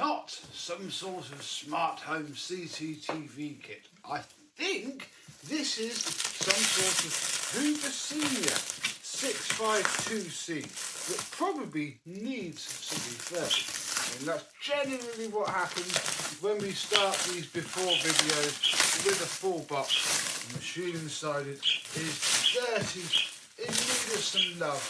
not some sort of smart home CCTV kit. I think this is some sort of Hoover Senior 652C that probably needs some refurb. And that's generally what happens when we start these before videos with a full box. The machine inside it is dirty, in need of some love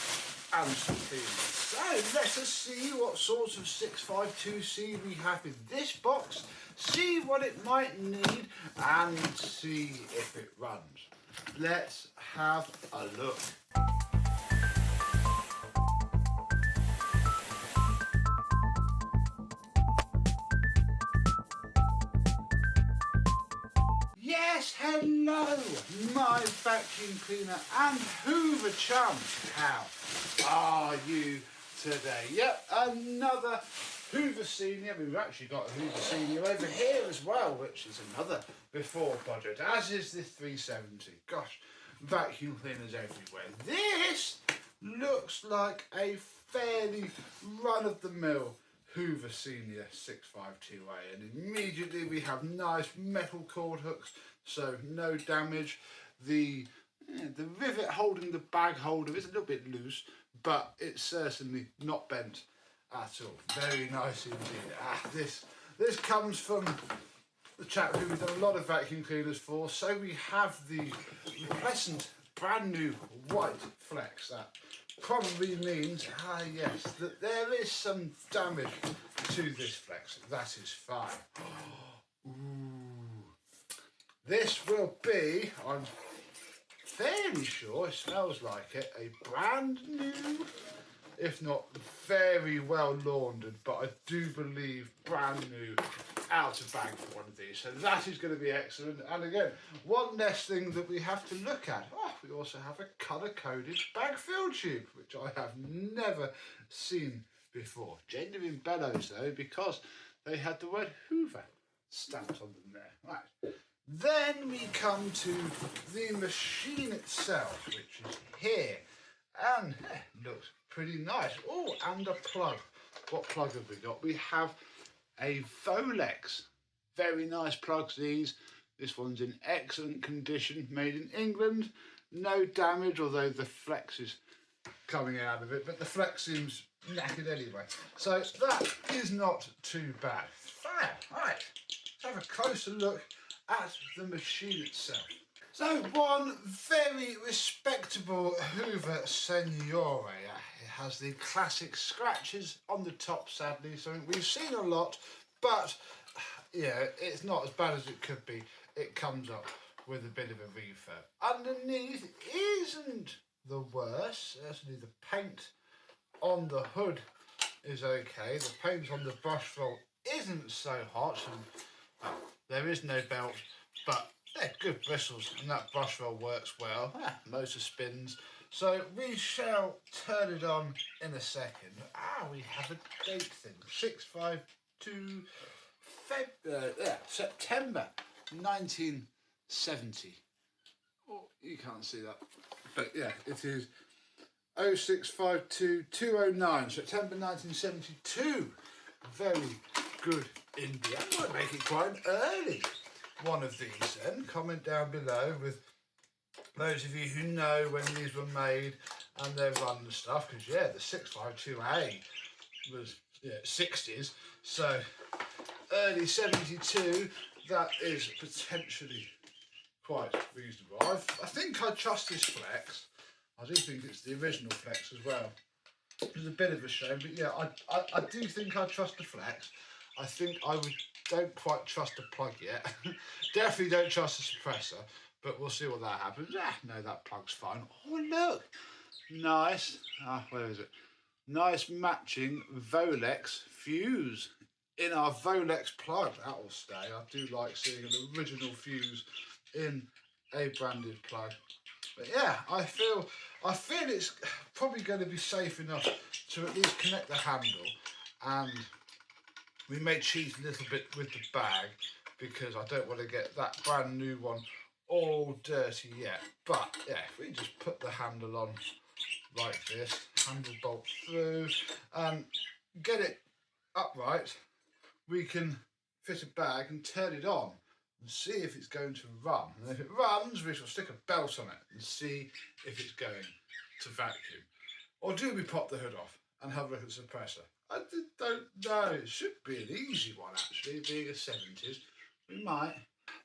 and some cleaning. So let us see what sort of 652C we have in this box, see what it might need and see if it runs. Let's have a look. Yes, hello, my vacuum cleaner and Hoover chum. How are you today? Yep, another Hoover Senior. We've actually got a Hoover Senior over here as well, which is another before budget, as is this 370. Gosh, vacuum cleaners everywhere. This looks like a fairly run-of-the-mill Hoover Senior 652A, and immediately we have nice metal cord hooks, so no damage. The rivet holding the bag holder is a little bit loose, but it's certainly not bent at all. Very nice indeed. This comes from the chap who we've done a lot of vacuum cleaners for, so we have the pleasant brand new white flex. That probably means, yes, that there is some damage to this flex. That is fine. Ooh. This will be, I'm fairly sure, it smells like it, a brand new, if not very well laundered, but I do believe brand new outer bag for one of these. So that is going to be excellent. And again, one less thing that we have to look at. We also have a colour-coded bag fill tube, which I have never seen before. Genuine bellows though, because they had the word Hoover stamped on them there. Right. Then we come to the machine itself, which is here. And looks pretty nice. Oh, and a plug. What plug have we got? We have a Volex. Very nice plugs these. This one's in excellent condition, made in England. No damage, although the flex is coming out of it, but the flex seems knackered anyway. So that is not too bad. Fine. Right, let's have a closer look at the machine itself. So one very respectable Hoover Senior. It has the classic scratches on the top, sadly, something we've seen a lot, but yeah, it's not as bad as it could be. It comes up with a bit of a refurb. Underneath isn't the worst. Certainly the paint on the hood is okay. The paint on the brush roll isn't so hot, and there is no belt, but they're good bristles, and that brush roll works well. Motor spins. So we shall turn it on in a second. We have a date thing. 652 September 1970. Oh, you can't see that. But yeah, it is 0652 209, September 1972. Very good indeed. I might make it quite an early one of these then. Comment down below with those of you who know when these were made and their run and stuff, because yeah, the 652A was 60s, so early 72, that is potentially quite reasonable. I think I trust this flex. I do think it's the original flex as well. It's a bit of a shame, but yeah, I do think I trust the flex. I think don't quite trust the plug yet. Definitely don't trust the suppressor, but we'll see what that happens. No, that plug's fine. Oh, look. Nice. Where is it? Nice matching Volex fuse in our Volex plug. That will stay. I do like seeing an original fuse in a branded plug. But yeah, I feel it's probably going to be safe enough to at least connect the handle, and we may cheat a little bit with the bag because I don't want to get that brand new one all dirty yet. But yeah, if we just put the handle on like this, handle bolt through and get it upright, we can fit a bag and turn it on and see if it's going to run. And if it runs, we shall stick a belt on it and see if it's going to vacuum. Or do we pop the hood off and have a look at the suppressor? I don't know. It should be an easy one, actually, being a 70s. We might.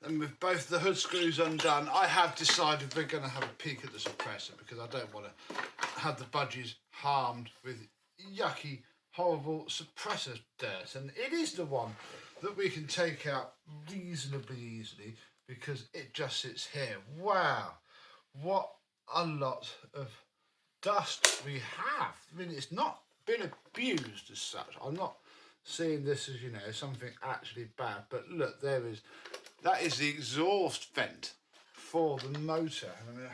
And with both the hood screws undone, I have decided we're going to have a peek at the suppressor because I don't want to have the budgies harmed with yucky, horrible suppressor dirt. And it is the one that we can take out reasonably easily because it just sits here. Wow, what a lot of dust we have. I mean, it's not been abused as such. I'm not seeing this as, you know, something actually bad, but look, that is the exhaust vent for the motor. I mean,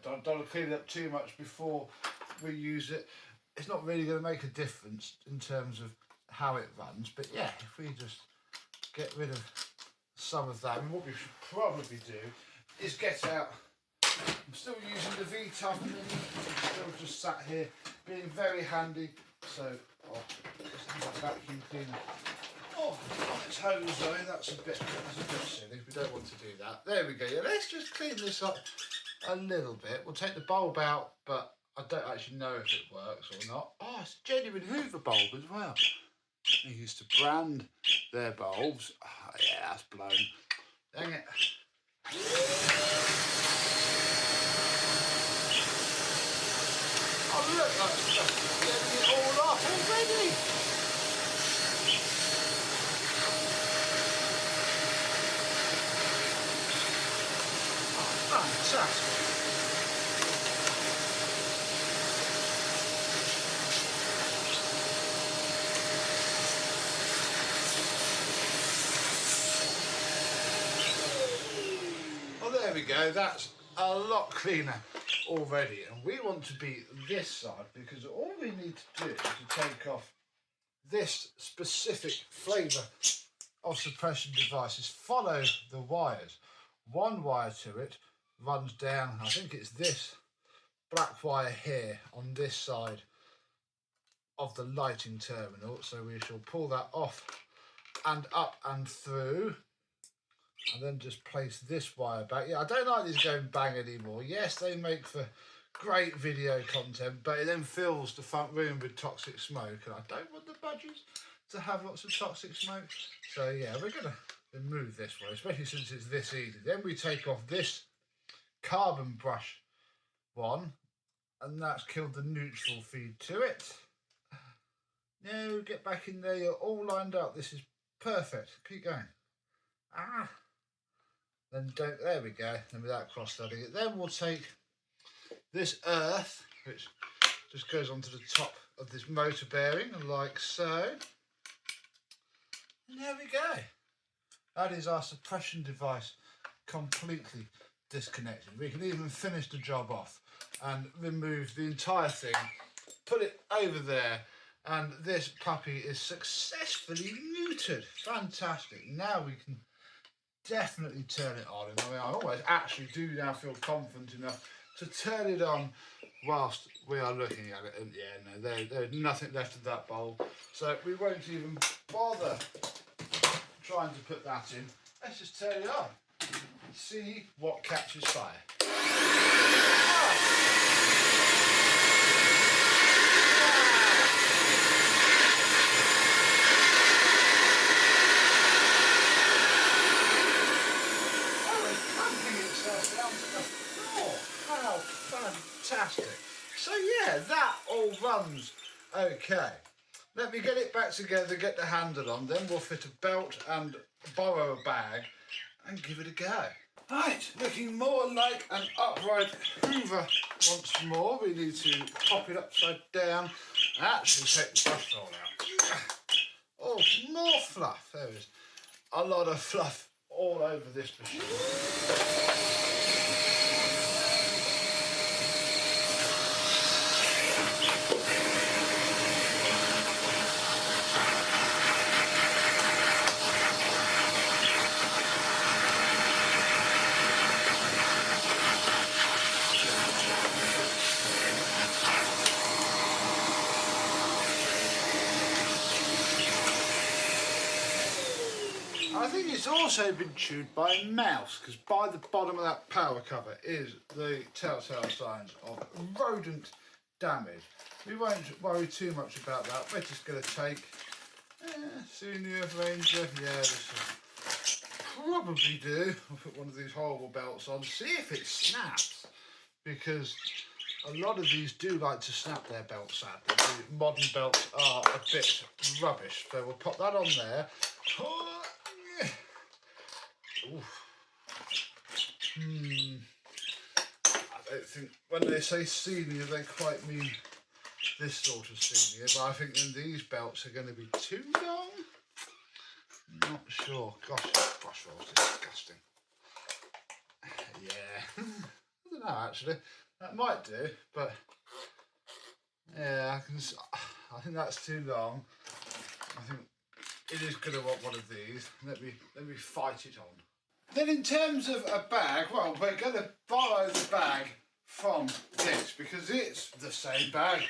don't want to clean it up too much before we use it. It's not really going to make a difference in terms of how it runs, but yeah, if we just get rid of some of that, and what we should probably do is get out. I'm still using the V-Tough Mini, still just sat here being very handy, so I'll just have a vacuum cleaner on its hose though. That's a bit silly, we don't want to do that. There we go. Yeah, let's just clean this up a little bit. We'll take the bulb out, but I don't actually know if it works or not. Oh, it's a genuine Hoover bulb as well. They used to brand their bulbs. Oh, yeah, that's blown. Dang it. Oh, look, that's just getting it all off already. Oh, fantastic. There we go, that's a lot cleaner already, and we want to be this side because all we need to do to take off this specific flavour of suppression device is follow the wires. One wire to it runs down, I think it's this black wire here on this side of the lighting terminal, so we shall pull that off and up and through. And then just place this wire back. Yeah, I don't like these going bang anymore. Yes, they make for great video content, but it then fills the front room with toxic smoke, and I don't want the budgies to have lots of toxic smoke. So yeah, we're going to remove this one, especially since it's this easy. Then we take off this carbon brush one, and that's killed the neutral feed to it. Now get back in there, you're all lined up. This is perfect. Keep going. Ah. Then don't, there we go, then without cross-studding it. Then we'll take this earth, which just goes onto the top of this motor bearing, like so. And there we go. That is our suppression device completely disconnected. We can even finish the job off and remove the entire thing, put it over there, and this puppy is successfully neutered. Fantastic. Now we can definitely turn it on. I mean, I always actually do now feel confident enough to turn it on whilst we are looking at it. And yeah, no, there's nothing left of that bulb, so we won't even bother trying to put that in. Let's just turn it on. See what catches fire. Fantastic. So yeah, that all runs okay. Let me get it back together, get the handle on, then we'll fit a belt and borrow a bag and give it a go. Right, looking more like an upright Hoover once more. We need to pop it upside down and actually take the brush roll out. Oh, more fluff. There is a lot of fluff all over this machine. I think it's also been chewed by a mouse, because by the bottom of that power cover is the telltale signs of rodent damage. We won't worry too much about that. We're just going to take Senior Ranger. Yeah, this will probably do. I'll put one of these horrible belts on, see if it snaps, because a lot of these do like to snap their belts, sadly. The modern belts are a bit rubbish. So we'll pop that on there. Oh, yeah. I don't think when they say senior they quite mean this sort of senior, but I think then these belts are going to be too long. Not sure. Gosh, brush roll's disgusting. Yeah. I don't know actually. That might do, but yeah, I think that's too long. I think it is going to want one of these. Let me fight it on. Then in terms of a bag, well, we're going to borrow the bag from this because it's the same bag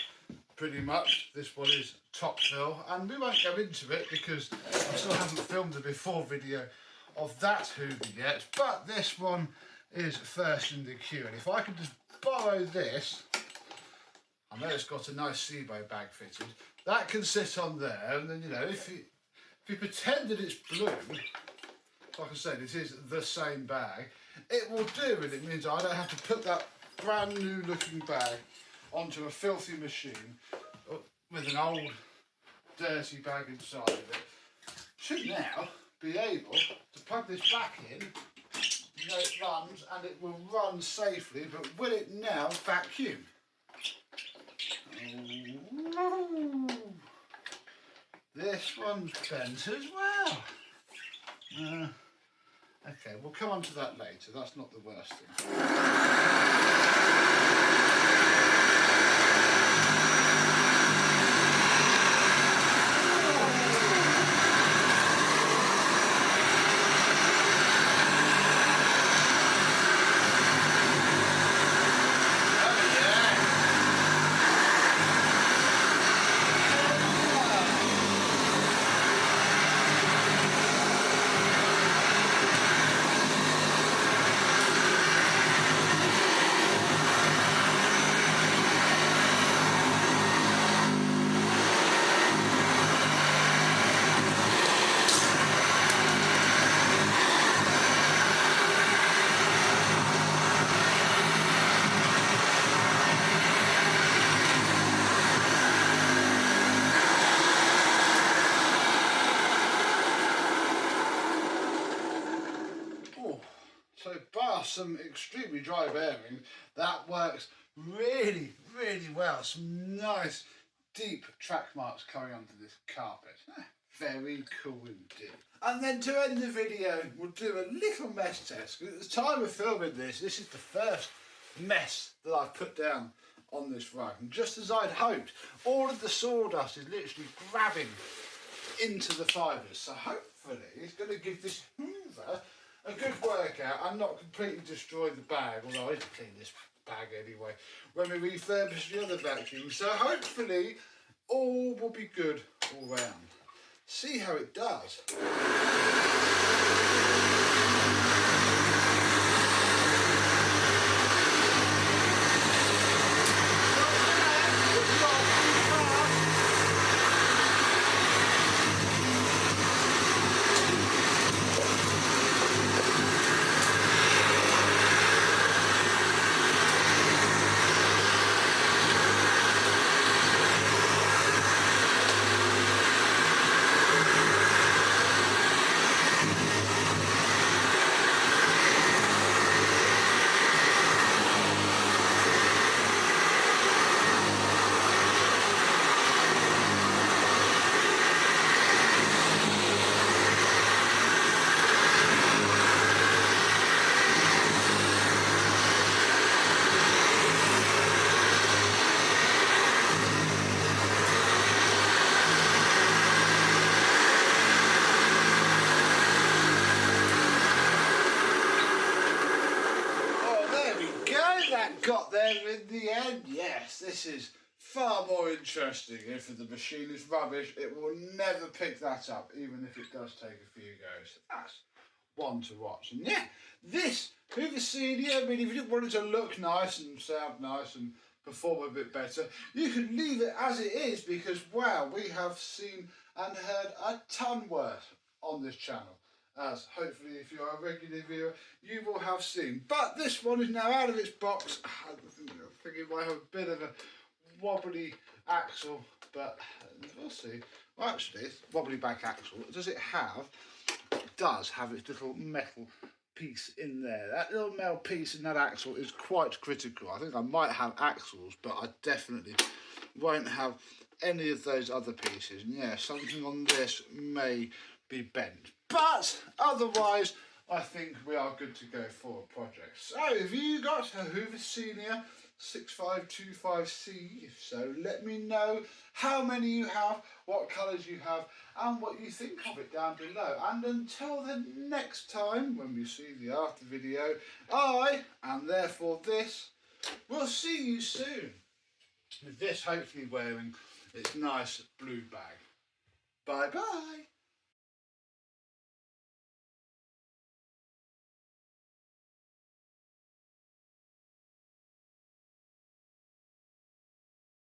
pretty much. This one is top fill, and we won't go into it because I still haven't filmed the before video of that Hoover yet, but this one is first in the queue. And if I could just borrow this, I know it's got a nice SIBO bag fitted, that can sit on there, and then, you know, if you pretend that it's blue, like I said, it is the same bag, it will do, and it means I don't have to put that brand new looking bag onto a filthy machine with an old dirty bag inside of it. Should now be able to plug this back in. You know, it runs and it will run safely, but will it now vacuum? Oh, this one's bent as well. Okay, we'll come on to that later. That's not the worst thing. So bar some extremely dry bearing, that works really, really well. Some nice deep track marks coming onto this carpet. Very cool indeed. And then to end the video, we'll do a little mess test. At the time of filming this is the first mess that I've put down on this rug. And just as I'd hoped, all of the sawdust is literally grabbing into the fibres. So hopefully it's going to give this Hoover a good workout and not completely destroy the bag, although I need to clean this bag anyway when we refurbish the other vacuum. So hopefully all will be good all round. See how it does. Got there in the end. Yes, this is far more interesting. If the machine is rubbish, it will never pick that up, even if it does take a few goes. That's one to watch. And yeah, this Hoover Senior, I mean, if you didn't want it to look nice and sound nice and perform a bit better, you can leave it as it is, because wow, we have seen and heard a ton worse on this channel, as hopefully if you are a regular viewer you will have seen. But this one is now out of its box. I think it might have a bit of a wobbly axle, but we'll see. Well, actually, it's wobbly back axle. Does it have? It does have its little metal piece in there. That little metal piece in that axle is quite critical. I think I might have axles, but I definitely won't have any of those other pieces. And yeah, something on this may be bent, but otherwise I think we are good to go for a project. So have you got a Hoover Senior 6525C? If so, let me know how many you have, what colours you have, and what you think of it down below. And until the next time when we see the after video, I, and therefore this, will see you soon. With this hopefully wearing its nice blue bag. Bye bye.